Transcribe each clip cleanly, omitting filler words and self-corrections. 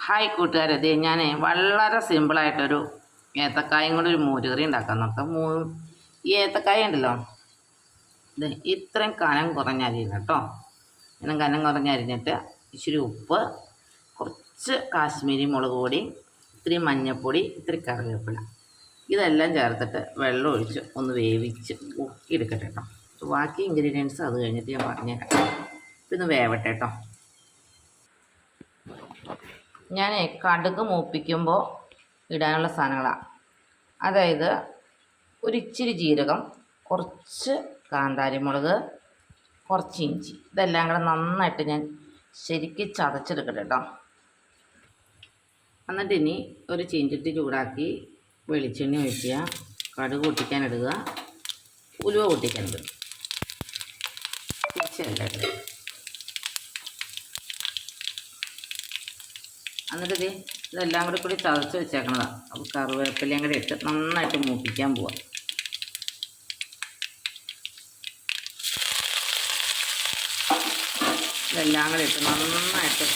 Hi കൂട്ടുകാരെ, ഇത് ഞാൻ വളരെ സിമ്പിളായിട്ടൊരു ഏത്തക്കായും കൊണ്ട് ഒരു മോരുകറി ഉണ്ടാക്കാൻ നോക്കാം. ഈ ഏത്തക്കായ ഉണ്ടല്ലോ, ഇത് ഇത്രയും കനം കുറഞ്ഞരിഞ്ഞ കേട്ടോ. ഇങ്ങനെ കനം കുറഞ്ഞരിഞ്ഞിട്ട് ഇച്ചിരി ഉപ്പ്, കുറച്ച് കാശ്മീരി മുളക് പൊടി, ഇത്തിരി മഞ്ഞൾപ്പൊടി, ഇത്തിരി കറിവേപ്പില, ഇതെല്ലാം ചേർത്തിട്ട് വെള്ളം ഒഴിച്ച് ഒന്ന് വേവിച്ച് ഊക്കിയെടുക്കട്ടെ കേട്ടോ. ബാക്കി ഇൻഗ്രീഡിയൻസ് അത് കഴിഞ്ഞിട്ട് ഞാൻ പറഞ്ഞുതരാം. ഇതൊന്ന് വേവട്ടെ കേട്ടോ. ഞാൻ കടുക് മൂപ്പിക്കുമ്പോൾ ഇടാനുള്ള സാധനങ്ങളാണ്. അതായത് ഒരിച്ചിരി ജീരകം, കുറച്ച് കാന്താരിമുളക്, കുറച്ച് ഇഞ്ചി, ഇതെല്ലാം കൂടെ നന്നായിട്ട് ഞാൻ ശരിക്കും ചതച്ചെടുക്കട്ടെ കേട്ടോ. എന്നിട്ട് ഇനി ഒരു ചീഞ്ചട്ടി ചൂടാക്കി വെളിച്ചെണ്ണ ഒഴിക്കുക, കടുക് പൊട്ടിക്കാനിടുക, ഉലുവ പൊട്ടിക്കാനിടുക. എന്നിട്ട് ഇതെല്ലാം കൂടി ചതച്ച് വെച്ചേക്കണതാണ്. അപ്പോൾ കറിവേപ്പിലയും കൂടി ഇട്ട് നന്നായിട്ട് മൂപ്പിക്കാൻ പോവാം. ഇതെല്ലാം കൂടി ഇട്ട് നന്നായിട്ട്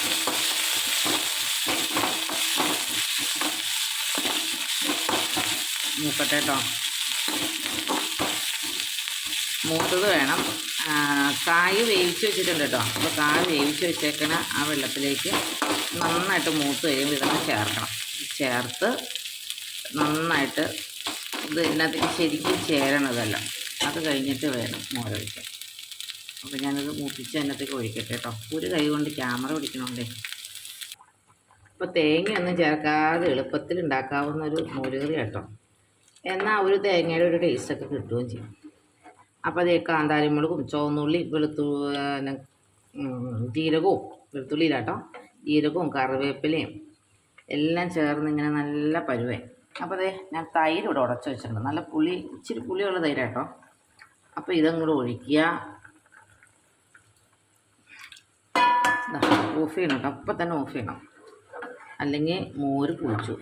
മൂക്കട്ടെ കേട്ടോ. മൂത്തത് വേണം. കായ് വേവിച്ച് വെച്ചിട്ടുണ്ട് കേട്ടോ. അപ്പോൾ കായ് വേവിച്ച് വെച്ചേക്കണ ആ വെള്ളത്തിലേക്ക് നന്നായിട്ട് മൂത്ത് കഴിയുമ്പോൾ ഇതൊക്കെ ചേർക്കണം. ചേർത്ത് നന്നായിട്ട് ഇത് ഇതിനകത്തേക്ക് ശരിക്കും ചേരണതല്ല. അത് കഴിഞ്ഞിട്ട് വേണം മോരൊഴിക്കാൻ. അപ്പോൾ ഞാനത് മൂപ്പിച്ച് അതിനകത്തേക്ക് ഒഴിക്കട്ടെ കേട്ടോ. ഒരു കൈ കൊണ്ട് ക്യാമറ പിടിക്കണോണ്ടേ. അപ്പോൾ തേങ്ങയൊന്നും ചേർക്കാതെ എളുപ്പത്തിൽ ഉണ്ടാക്കാവുന്നൊരു മോരുകറി കേട്ടോ. എന്നാൽ ഒരു തേങ്ങയുടെ ഒരു ടേസ്റ്റൊക്കെ കിട്ടുകയും ചെയ്യും. അപ്പോൾ അതേ കാന്താരിമുളകും ചുവന്നുള്ളി ജീരകവും വെളുത്തുള്ളിയിലാട്ടോ, ജീരകവും കറിവേപ്പിലയും എല്ലാം ചേർന്ന് ഇങ്ങനെ നല്ല പരുവേ. അപ്പോൾ അതേ ഞാൻ തൈര് ഇവിടെ ഉടച്ച് വെച്ചിട്ടുണ്ട്. നല്ല ഇച്ചിരി പുളിയുള്ള തൈരാട്ടോ. അപ്പോൾ ഇതങ്ങോട്ട് ഒഴിക്കുക. ഓഫ് ചെയ്യണം കേട്ടോ. അപ്പം തന്നെ ഓഫ് ചെയ്യണം, അല്ലെങ്കിൽ മോര് പുളിച്ചു.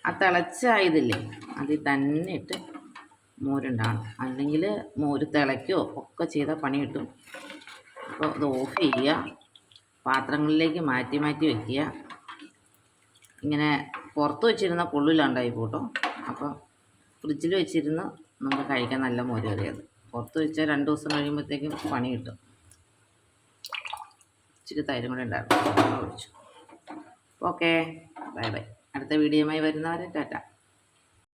ആ തിളച്ചായതില്ലേ അതിൽ തന്നെ ഇട്ട് മോരുണ്ടാകണം, അല്ലെങ്കിൽ മോര് തിളയ്ക്കുകയോ ഒക്കെ ചെയ്താൽ പണി കിട്ടും. അപ്പോൾ ഇത് ഓഫ് ചെയ്യുക, പാത്രങ്ങളിലേക്ക് മാറ്റി വയ്ക്കുക. ഇങ്ങനെ പുറത്ത് വെച്ചിരുന്ന കൊള്ളില്ലാണ്ടായി പോട്ടോ. അപ്പോൾ ഫ്രിഡ്ജിൽ വെച്ചിരുന്ന് നമുക്ക് കഴിക്കാൻ നല്ല മോര് കറിയത്. പുറത്ത് വെച്ചാൽ 2 ദിവസം കഴിയുമ്പോഴത്തേക്കും പണി കിട്ടും. ഇച്ചിരി തൈരും കൂടെ ഉണ്ടായിരുന്നു, ഒഴിച്ചു. Okay, bye bye. അടുത്ത വീഡിയോയുമായി വരുന്നവരെ ടാറ്റ.